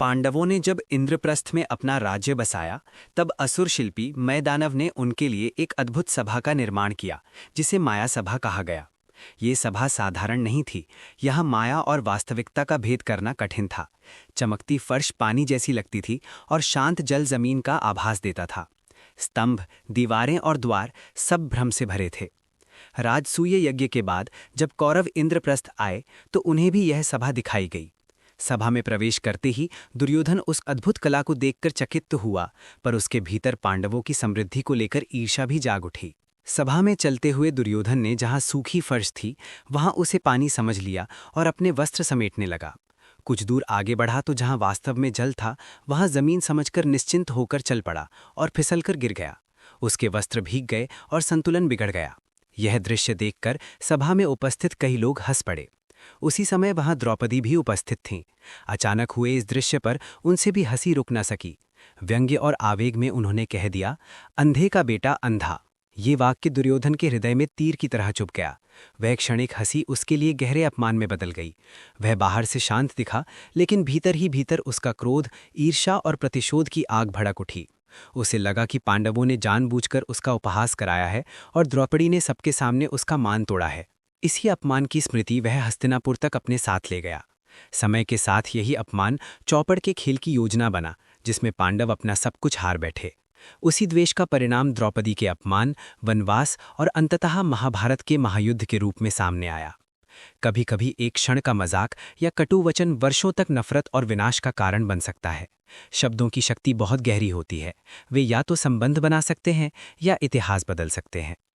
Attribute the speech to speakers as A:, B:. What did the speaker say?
A: पांडवों ने जब इंद्रप्रस्थ में अपना राज्य बसाया, तब असुर शिल्पी मैदानव ने उनके लिए एक अद्भुत सभा का निर्माण किया, जिसे माया सभा कहा गया। ये सभा साधारण नहीं थी। यहाँ माया और वास्तविकता का भेद करना कठिन था। चमकती फर्श पानी जैसी लगती थी और शांत जल जमीन का आभास देता था। स्तंभ, दीवारें और द्वार सब भ्रम से भरे थे। राजसूय यज्ञ के बाद जब कौरव इंद्रप्रस्थ आए तो उन्हें भी यह सभा दिखाई गई। सभा में प्रवेश करते ही दुर्योधन उस अद्भुत कला को देखकर चकित तो हुआ, पर उसके भीतर पांडवों की समृद्धि को लेकर ईर्ष्या भी जाग उठी। सभा में चलते हुए दुर्योधन ने जहां सूखी फर्श थी, वहां उसे पानी समझ लिया और अपने वस्त्र समेटने लगा। कुछ दूर आगे बढ़ा तो जहां वास्तव में जल था, वहां जमीन समझकर निश्चिंत होकर चल पड़ा और फिसलकर गिर गया। उसके वस्त्र भीग गए और संतुलन बिगड़ गया। यह दृश्य देखकर सभा में उपस्थित कई लोग हंस पड़े। उसी समय वहां द्रौपदी भी उपस्थित थीं। अचानक हुए इस दृश्य पर उनसे भी हंसी रुक न सकी। व्यंग्य और आवेग में उन्होंने कह दिया, अंधे का बेटा अंधा। ये वाक्य दुर्योधन के हृदय में तीर की तरह चुभ गया। वह क्षणिक हंसी उसके लिए गहरे अपमान में बदल गई। वह बाहर से शांत दिखा, लेकिन भीतर ही भीतर उसका क्रोध, ईर्ष्या और प्रतिशोध की आग भड़क उठी। उसे लगा कि पांडवों ने जानबूझकर उसका उपहास कराया है और द्रौपदी ने सबके सामने उसका मान तोड़ा है। इसी अपमान की स्मृति वह हस्तिनापुर तक अपने साथ ले गया। समय के साथ यही अपमान चौपड़ के खेल की योजना बना, जिसमें पांडव अपना सब कुछ हार बैठे। उसी द्वेष का परिणाम द्रौपदी के अपमान, वनवास और अंततः महाभारत के महायुद्ध के रूप में सामने आया। कभी कभी एक क्षण का मजाक या कटु वचन वर्षों तक नफरत और विनाश का कारण बन सकता है। शब्दों की शक्ति बहुत गहरी होती है। वे या तो संबंध बना सकते हैं या इतिहास बदल सकते हैं।